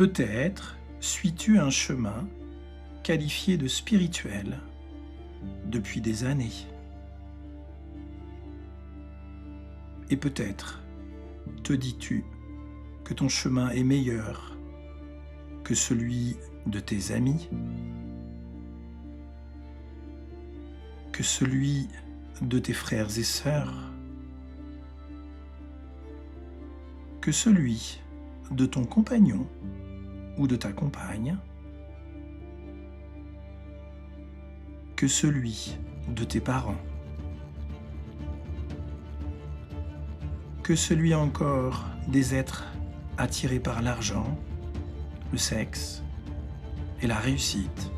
Peut-être suis-tu un chemin qualifié de spirituel depuis des années. Et peut-être te dis-tu que ton chemin est meilleur que celui de tes amis, que celui de tes frères et sœurs, que celui de ton compagnon ou de ta compagne, que celui de tes parents, que celui encore des êtres attirés par l'argent, le sexe et la réussite,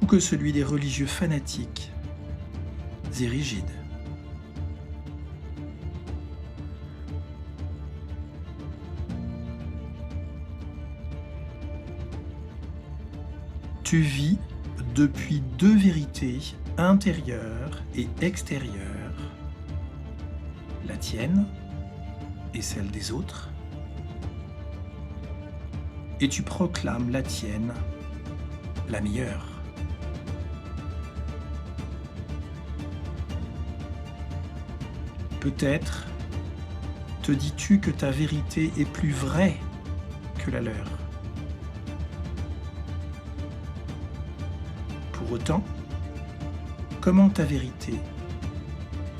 ou que celui des religieux fanatiques et rigides. Tu vis depuis deux vérités intérieures et extérieures, la tienne et celle des autres, et tu proclames la tienne la meilleure. Peut-être te dis-tu que ta vérité est plus vraie que la leur. Pour autant, comment ta vérité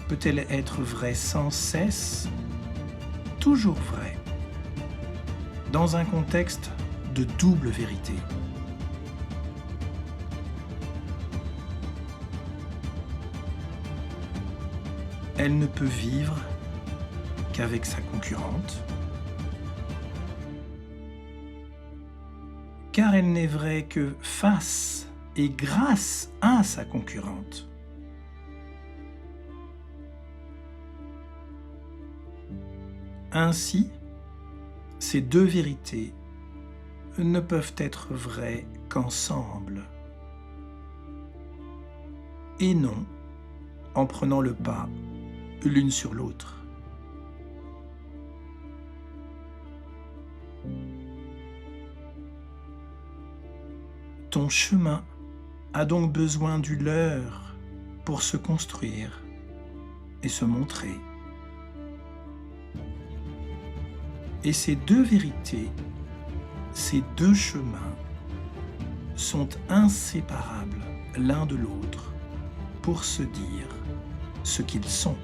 peut-elle être vraie sans cesse, toujours vraie, dans un contexte de double vérité? Elle ne peut vivre qu'avec sa concurrente, car elle n'est vraie que face et grâce à sa concurrente. Ainsi, ces deux vérités ne peuvent être vraies qu'ensemble, et non en prenant le pas l'une sur l'autre. Ton chemin a donc besoin du leur pour se construire et se montrer. Et ces deux vérités, ces deux chemins sont inséparables l'un de l'autre pour se dire ce qu'ils sont.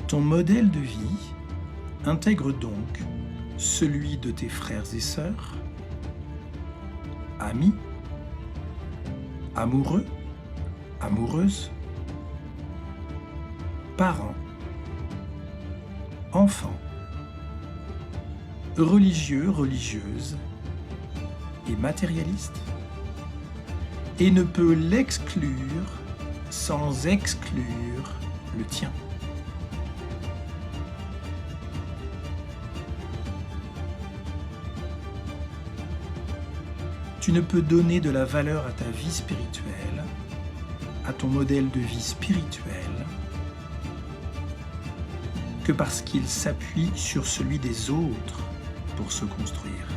Ton modèle de vie intègre donc celui de tes frères et sœurs, amis, amoureux, amoureuses, parents, enfants, religieux, religieuses et matérialistes, et ne peut l'exclure sans exclure le tien. Tu ne peux donner de la valeur à ta vie spirituelle, à ton modèle de vie spirituel, que parce qu'il s'appuie sur celui des autres pour se construire.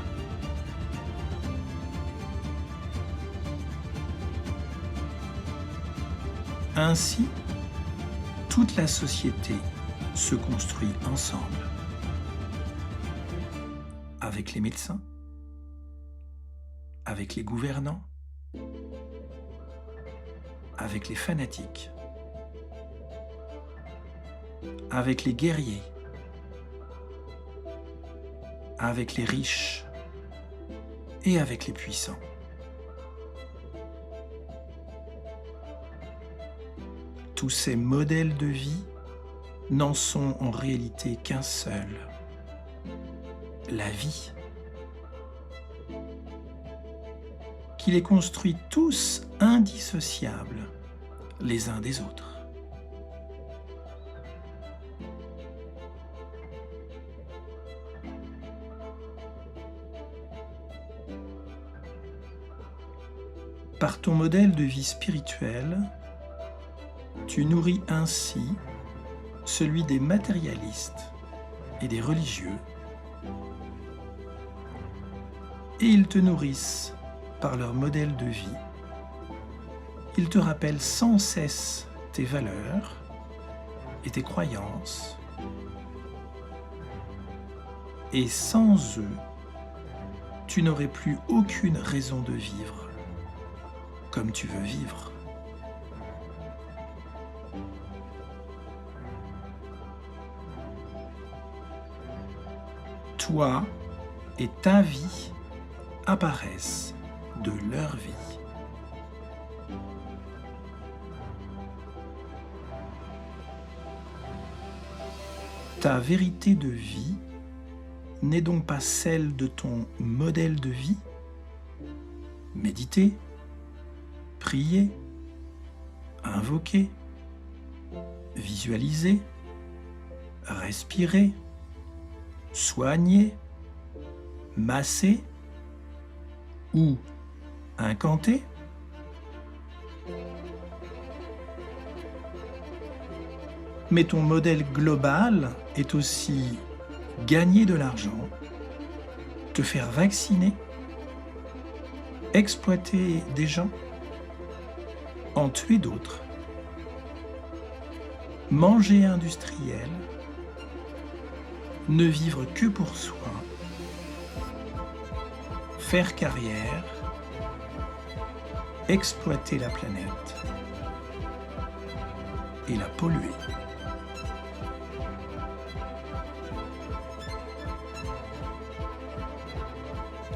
Ainsi, toute la société se construit ensemble, avec les médecins, avec les gouvernants, avec les fanatiques, avec les guerriers, avec les riches et avec les puissants. Tous ces modèles de vie n'en sont en réalité qu'un seul, la vie, qui les construit tous indissociables les uns des autres. Par ton modèle de vie spirituelle, Tu nourris ainsi celui des matérialistes et des religieux, et ils te nourrissent par leur modèle de vie. Ils te rappellent sans cesse tes valeurs et tes croyances, et sans eux, tu n'aurais plus aucune raison de vivre comme tu veux vivre. Toi et ta vie apparaissent de leur vie. Ta vérité de vie n'est donc pas celle de ton modèle de vie. Méditer, prier, invoquer, visualiser, respirer, soigner, masser ou incanter. Mais ton modèle global est aussi gagner de l'argent, te faire vacciner, exploiter des gens, en tuer d'autres, manger industriel, ne vivre que pour soi, faire carrière, exploiter la planète et la polluer.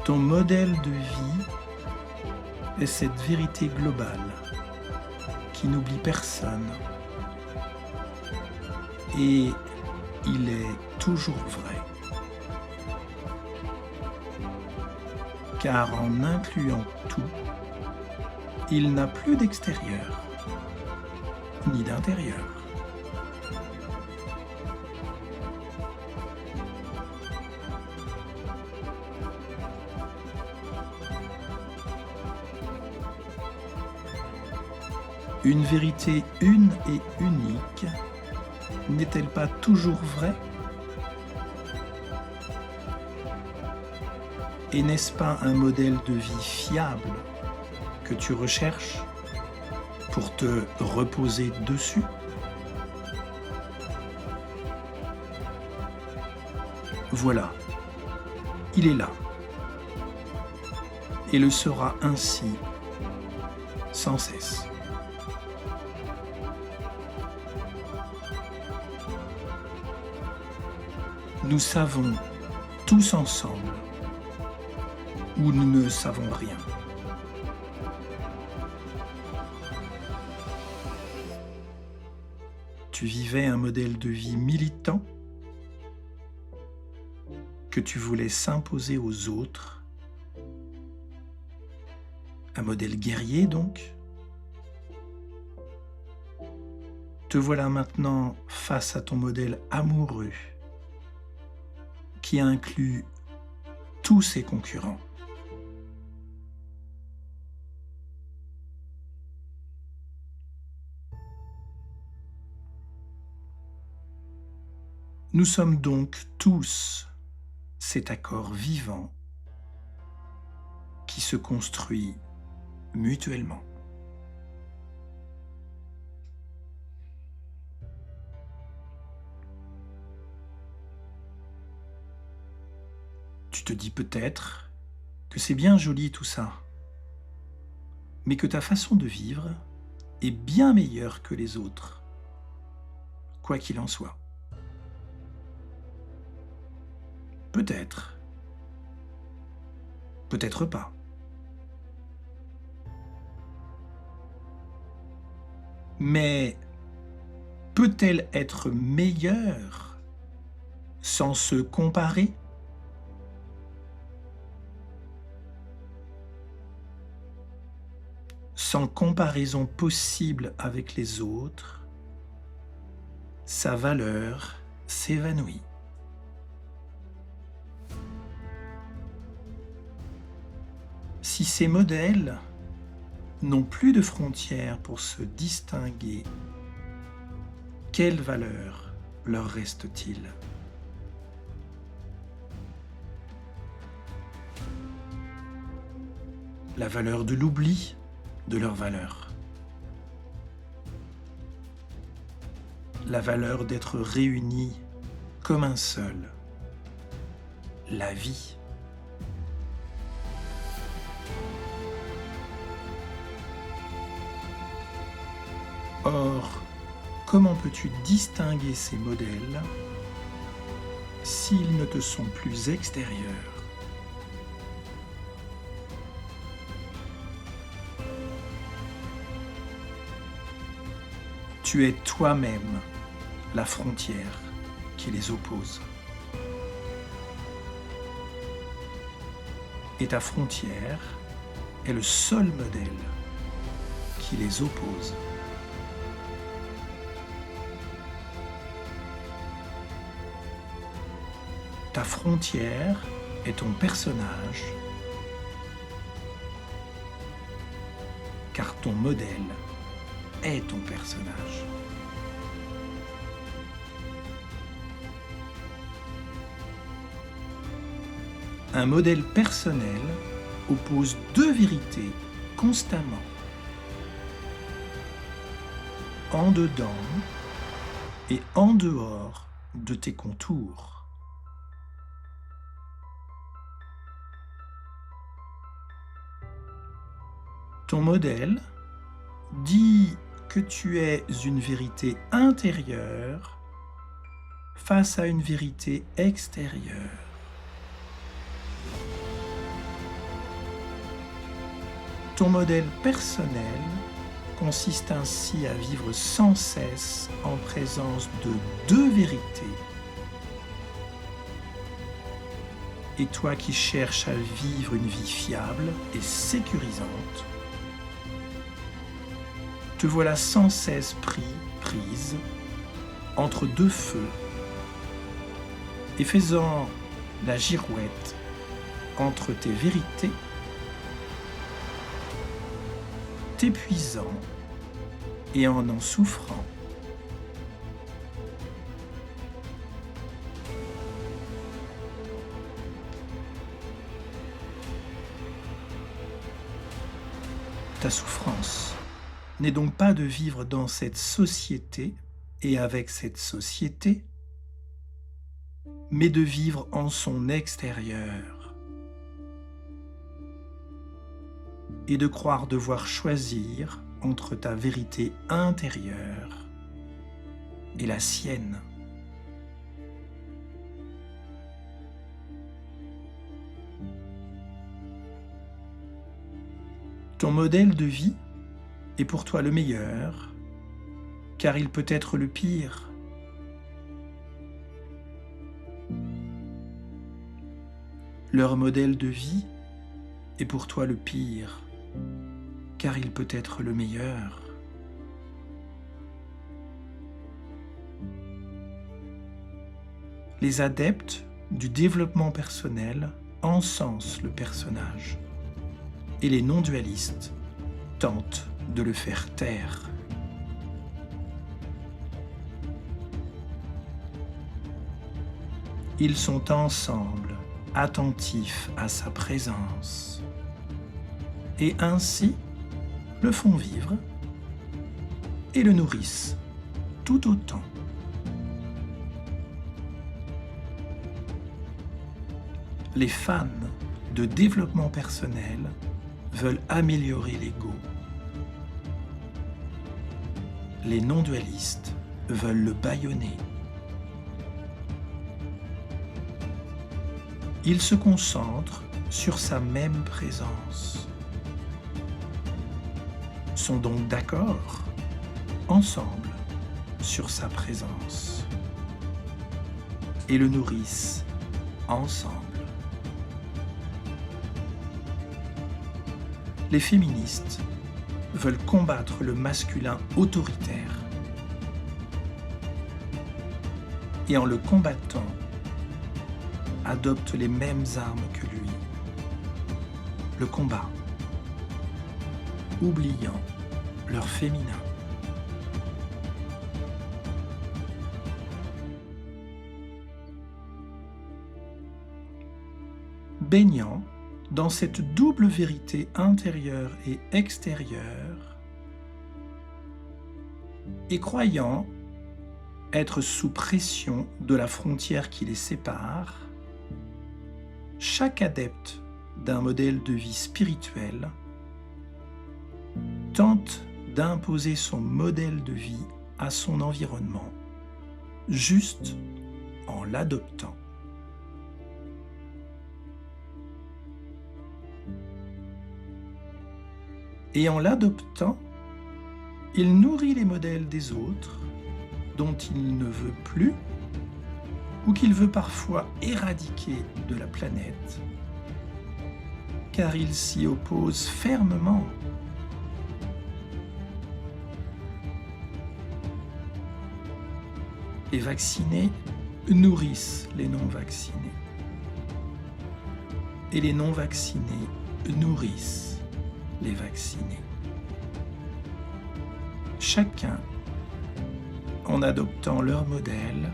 Ton modèle de vie est cette vérité globale qui n'oublie personne et il est toujours vrai. Car en incluant tout, il n'a plus d'extérieur ni d'intérieur. Une vérité une et unique n'est-elle pas toujours vraie? Et n'est-ce pas un modèle de vie fiable que tu recherches pour te reposer dessus? Voilà, il est là et le sera ainsi sans cesse. Nous savons tous ensemble où nous ne savons rien. Tu vivais un modèle de vie militant que tu voulais s'imposer aux autres. Un modèle guerrier donc. Te voilà maintenant face à ton modèle amoureux qui inclut tous ses concurrents. Nous sommes donc tous cet accord vivant qui se construit mutuellement. Tu te dis peut-être que c'est bien joli tout ça, mais que ta façon de vivre est bien meilleure que les autres, quoi qu'il en soit. Peut-être, peut-être pas. Mais peut-elle être meilleure sans se comparer ? Sans comparaison possible avec les autres, sa valeur s'évanouit. Si ces modèles n'ont plus de frontières pour se distinguer quelle valeur leur reste-t-il? La valeur de l'oubli de leur valeur. La valeur d'être réunis comme un seul. La vie. Or, comment peux-tu distinguer ces modèles s'ils ne te sont plus extérieurs? Tu es toi-même la frontière qui les oppose. Et ta frontière est le seul modèle qui les oppose. Ta frontière est ton personnage, car ton modèle est ton personnage. Un modèle personnel oppose deux vérités constamment, en dedans et en dehors de tes contours. Ton modèle dit que tu es une vérité intérieure face à une vérité extérieure. Ton modèle personnel consiste ainsi à vivre sans cesse en présence de deux vérités. Et toi qui cherches à vivre une vie fiable et sécurisante, te voilà sans cesse prise entre deux feux et faisant la girouette entre tes vérités, t'épuisant et en souffrant. Ta souffrance n'est donc pas de vivre dans cette société et avec cette société, mais de vivre en son extérieur et de croire devoir choisir entre ta vérité intérieure et la sienne. Ton modèle de vie est pour toi le meilleur, car il peut être le pire. Leur modèle de vie est pour toi le pire, car il peut être le meilleur. Les adeptes du développement personnel encensent le personnage, et les non-dualistes tentent de le faire taire. Ils sont ensemble, attentifs à sa présence, et ainsi le font vivre et le nourrissent tout autant. Les fans de développement personnel veulent améliorer l'ego. Les non-dualistes veulent le bâillonner. Ils se concentrent sur sa même présence, sont donc d'accord, ensemble, sur sa présence, et le nourrissent ensemble. Les féministes veulent combattre le masculin autoritaire et en le combattant, adoptent les mêmes armes que lui, le combat, oubliant leur féminin. baignant dans cette double vérité intérieure et extérieure et croyant être sous pression de la frontière qui les sépare, chaque adepte d'un modèle de vie spirituel tente d'imposer son modèle de vie à son environnement, juste en l'adoptant. Et en l'adoptant, il nourrit les modèles des autres dont il ne veut plus ou qu'il veut parfois éradiquer de la planète, car il s'y oppose fermement. Les vaccinés nourrissent les non-vaccinés. Et les non-vaccinés nourrissent les vaccinés. Chacun en adoptant leur modèle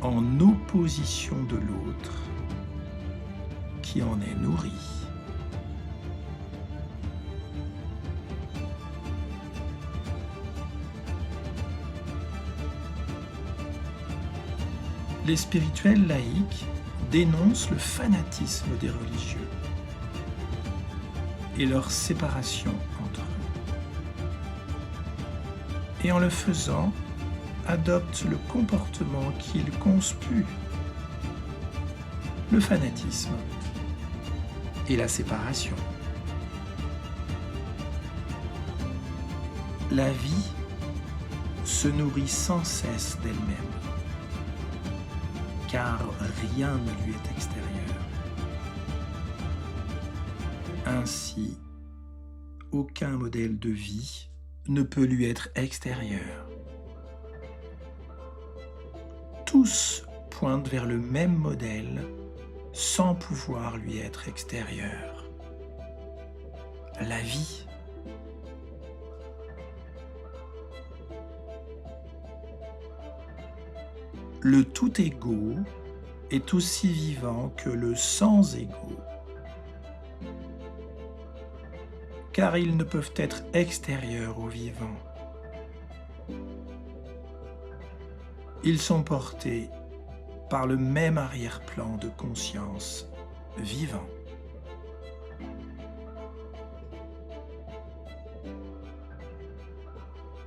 en opposition de l'autre qui en est nourri. Les spirituels laïcs dénoncent le fanatisme des religieux et leur séparation entre eux. Et en le faisant, adoptent le comportement qu'ils conspuent, le fanatisme et la séparation. La vie se nourrit sans cesse d'elle-même, car rien ne lui est extérieur. Ainsi, aucun modèle de vie ne peut lui être extérieur. Tous pointent vers le même modèle sans pouvoir lui être extérieur. La vie. Le tout égaux est aussi vivant que le sans égaux, car ils ne peuvent être extérieurs au vivant. Ils sont portés par le même arrière-plan de conscience vivant.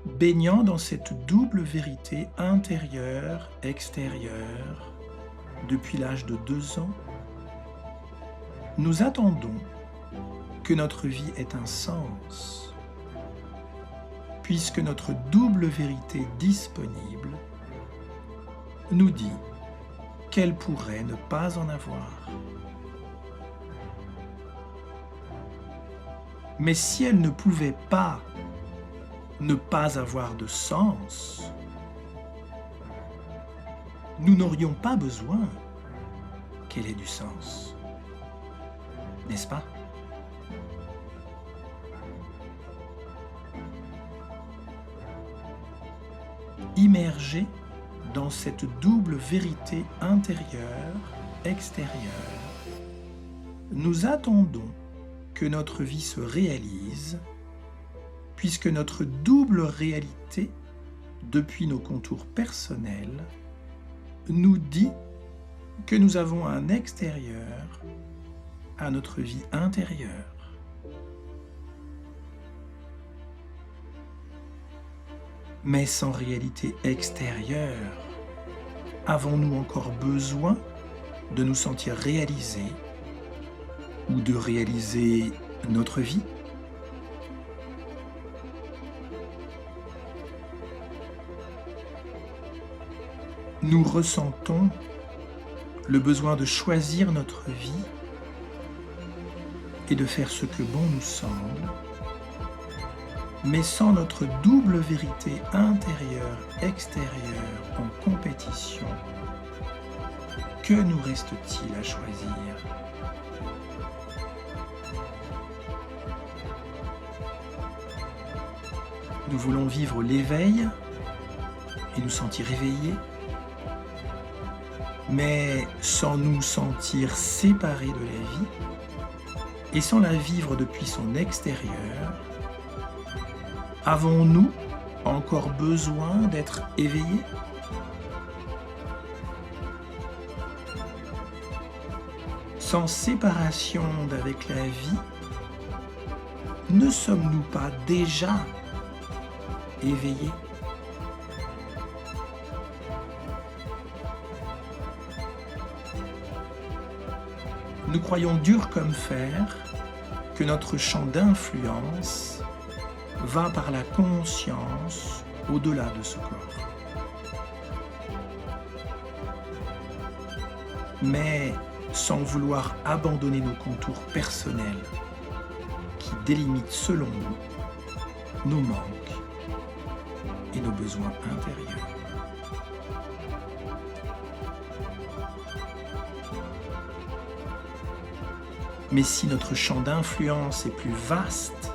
Baignant dans cette double vérité intérieure-extérieure depuis l'âge de 2 ans, nous attendons que notre vie ait un sens, puisque notre double vérité disponible nous dit qu'elle pourrait ne pas en avoir. Mais si elle ne pouvait pas ne pas avoir de sens, nous n'aurions pas besoin qu'elle ait du sens. N'est-ce pas? Immergés dans cette double vérité intérieure-extérieure, nous attendons que notre vie se réalise, puisque notre double réalité, depuis nos contours personnels, nous dit que nous avons un extérieur à notre vie intérieure. Mais sans réalité extérieure, avons-nous encore besoin de nous sentir réalisés ou de réaliser notre vie? Nous ressentons le besoin de choisir notre vie et de faire ce que bon nous semble, mais sans notre double vérité intérieure-extérieure en compétition, que nous reste-t-il à choisir? Nous voulons vivre l'éveil et nous sentir éveillés, Mais sans nous sentir séparés de la vie et sans la vivre depuis son extérieur, avons-nous encore besoin d'être éveillés? Sans séparation d'avec la vie, ne sommes-nous pas déjà éveillés? Nous croyons dur comme fer que notre champ d'influence va par la conscience au-delà de ce corps. Mais sans vouloir abandonner nos contours personnels qui délimitent selon nous nos manques et nos besoins intérieurs. Mais si notre champ d'influence est plus vaste,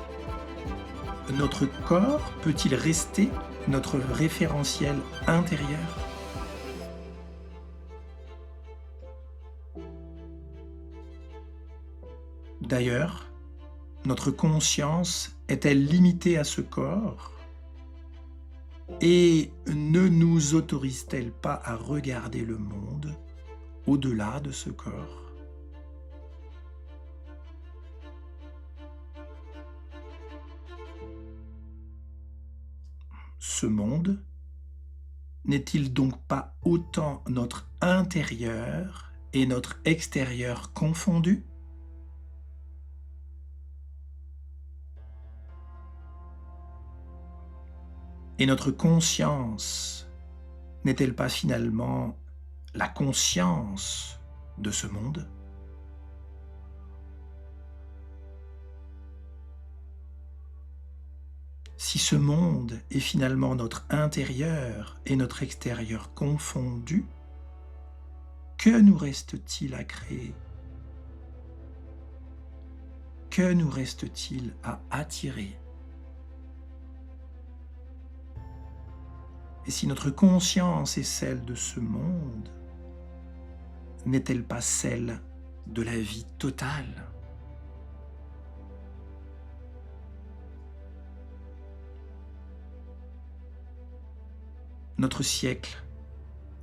notre corps peut-il rester notre référentiel intérieur? D'ailleurs, notre conscience est-elle limitée à ce corps? Et ne nous autorise-t-elle pas à regarder le monde au-delà de ce corps? Ce monde n'est-il donc pas autant notre intérieur et notre extérieur confondus? Et notre conscience n'est-elle pas finalement la conscience de ce monde? Si ce monde est finalement notre intérieur et notre extérieur confondus, que nous reste-t-il à créer? Que nous reste-t-il à attirer? Et si notre conscience est celle de ce monde, n'est-elle pas celle de la vie totale? Notre siècle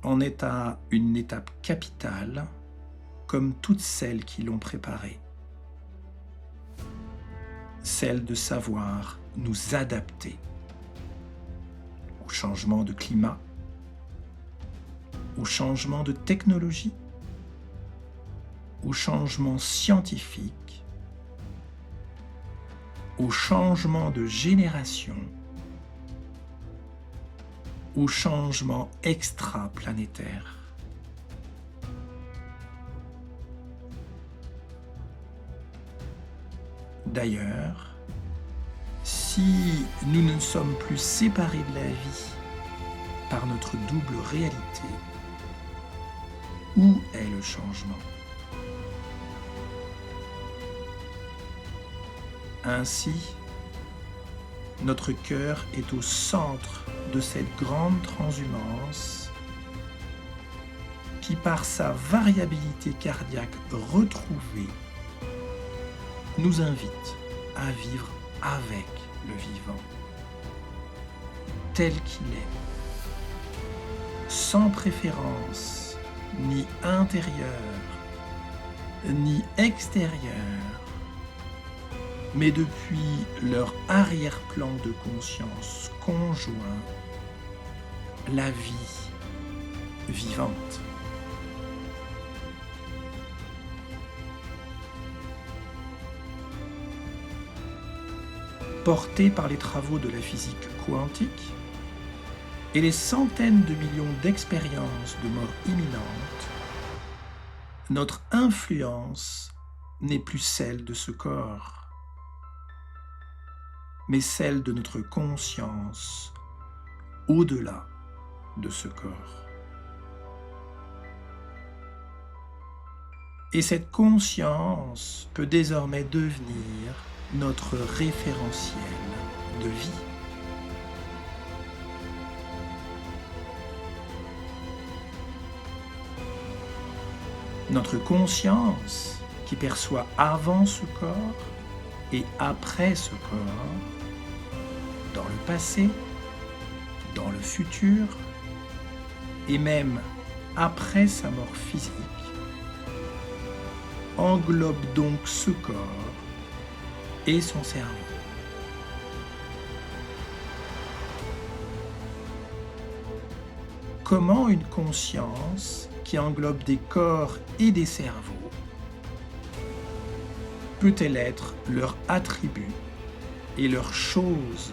en est à une étape capitale, comme toutes celles qui l'ont préparé. Celle de savoir nous adapter au changement de climat, au changement de technologie, au changement scientifique, au changement de génération, au changement extraplanétaire. D'ailleurs, si nous ne sommes plus séparés de la vie par notre double réalité, où est le changement? Ainsi, notre cœur est au centre de cette grande transhumance qui, par sa variabilité cardiaque retrouvée, nous invite à vivre avec le vivant, tel qu'il est, sans préférence ni intérieure ni extérieure, mais depuis leur arrière-plan de conscience conjoint, la vie vivante. Portés par les travaux de la physique quantique et les centaines de millions d'expériences de mort imminente, notre influence n'est plus celle de ce corps, mais celle de notre conscience au-delà de ce corps. Et cette conscience peut désormais devenir notre référentiel de vie. Notre conscience qui perçoit avant ce corps et après ce corps, dans le passé, dans le futur, et même après sa mort physique, englobe donc ce corps et son cerveau. Comment une conscience qui englobe des corps et des cerveaux peut-elle être leur attribut et leur chose?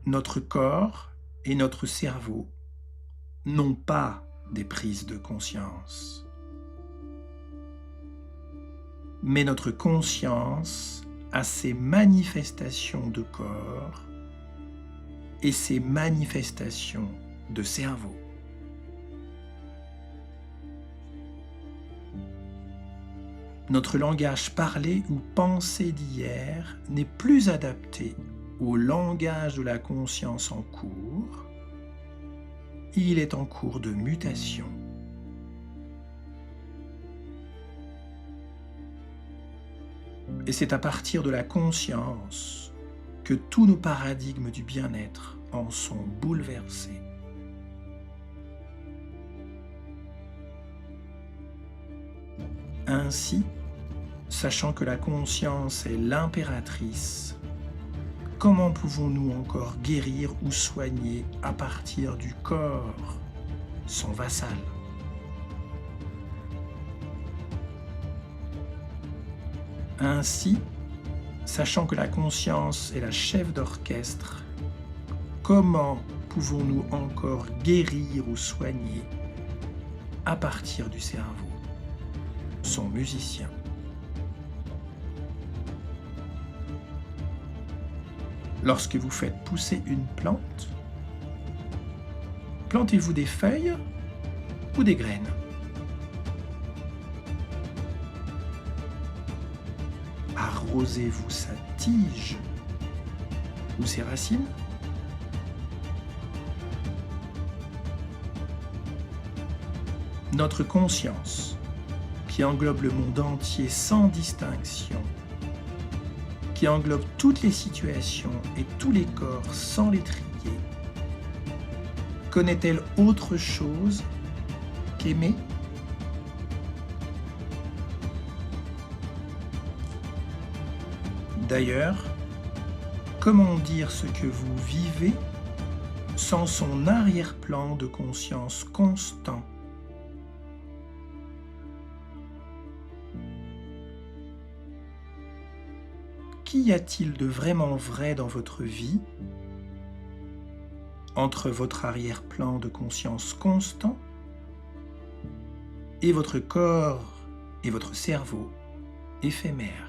Notre corps et notre cerveau n'ont pas des prises de conscience. Mais notre conscience a ses manifestations de corps et ses manifestations de cerveau. Notre langage parlé ou pensé d'hier n'est plus adapté au langage de la conscience en cours. Il est en cours de mutation. Et c'est à partir de la conscience que tous nos paradigmes du bien-être en sont bouleversés. Ainsi, sachant que la conscience est l'impératrice, comment pouvons-nous encore guérir ou soigner à partir du corps, son vassal? Ainsi, sachant que la conscience est la chef d'orchestre, comment pouvons-nous encore guérir ou soigner à partir du cerveau, son musicien? Lorsque vous faites pousser une plante, plantez-vous des feuilles ou des graines? Arrosez-vous sa tige ou ses racines? Notre conscience, qui englobe le monde entier sans distinction, qui englobe toutes les situations et tous les corps sans les trier, connaît-elle autre chose qu'aimer? D'ailleurs, comment dire ce que vous vivez sans son arrière-plan de conscience constant? Qu'y a-t-il de vraiment vrai dans votre vie entre votre arrière-plan de conscience constant et votre corps et votre cerveau éphémère?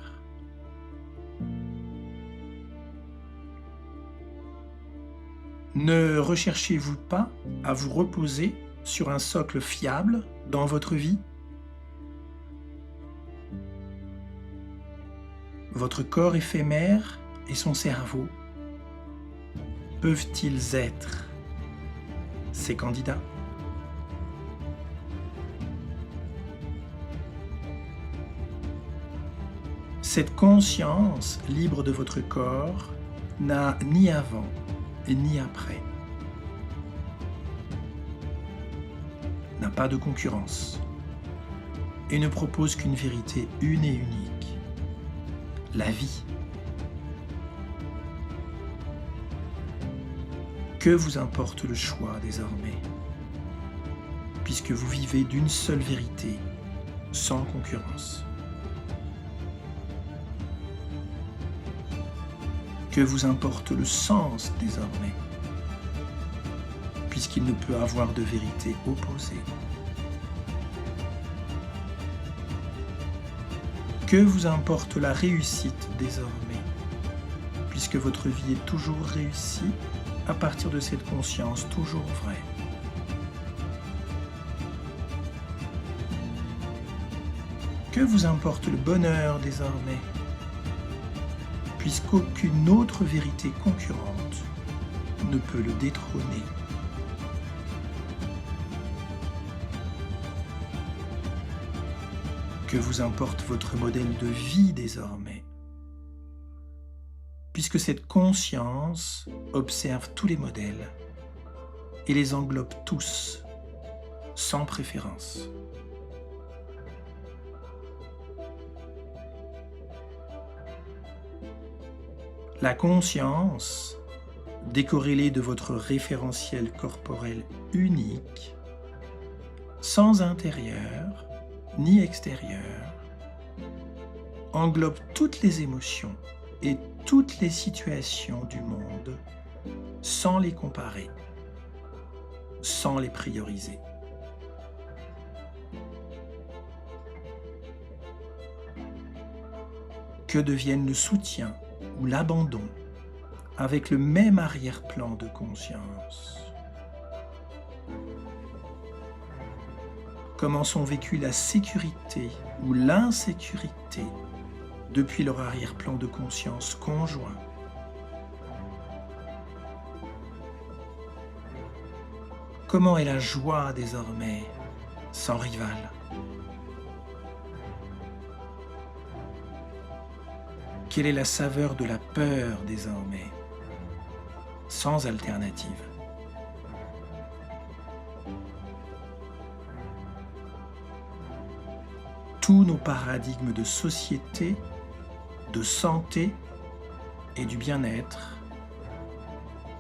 Ne recherchez-vous pas à vous reposer sur un socle fiable dans votre vie? Votre corps éphémère et son cerveau peuvent-ils être ces candidats? Cette conscience libre de votre corps n'a ni avant et ni après, n'a pas de concurrence et ne propose qu'une vérité une et unique, la vie. Que vous importe le choix désormais, puisque vous vivez d'une seule vérité, sans concurrence? Que vous importe le sens désormais, puisqu'il ne peut avoir de vérité opposée? Que vous importe la réussite désormais, puisque votre vie est toujours réussie à partir de cette conscience toujours vraie? Que vous importe le bonheur désormais, puisqu'aucune autre vérité concurrente ne peut le détrôner Que vous importe votre modèle de vie désormais, puisque cette conscience observe tous les modèles et les englobe tous, sans préférence. La conscience, décorrélée de votre référentiel corporel unique, sans intérieur ni extérieur, englobe toutes les émotions et toutes les situations du monde sans les comparer, sans les prioriser. Que devienne le soutien ou l'abandon avec le même arrière-plan de conscience. Comment sont vécues la sécurité ou l'insécurité depuis leur arrière-plan de conscience conjoint. Comment est la joie désormais sans rival? Quelle est la saveur de la peur désormais, sans alternative? Tous nos paradigmes de société, de santé et du bien-être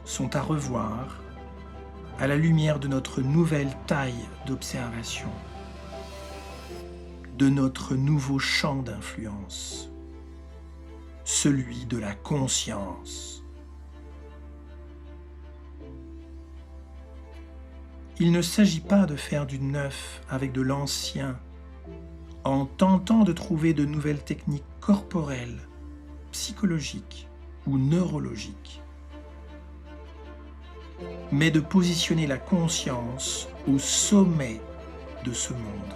sont à revoir à la lumière de notre nouvelle taille d'observation, de notre nouveau champ d'influence, celui de la conscience. Il ne s'agit pas de faire du neuf avec de l'ancien, en tentant de trouver de nouvelles techniques corporelles, psychologiques ou neurologiques, mais de positionner la conscience au sommet de ce monde.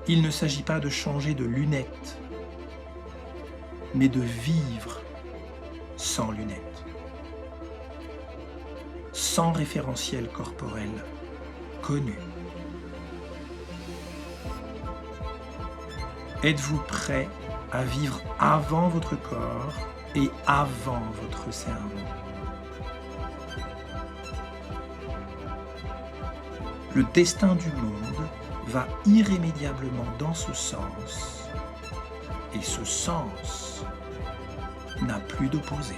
Il ne s'agit pas de changer de lunettes, mais de vivre sans lunettes, sans référentiel corporel connu. Êtes-vous prêt à vivre avant votre corps et avant votre cerveau? Le destin du monde va irrémédiablement dans ce sens, et ce sens n'a plus d'opposé.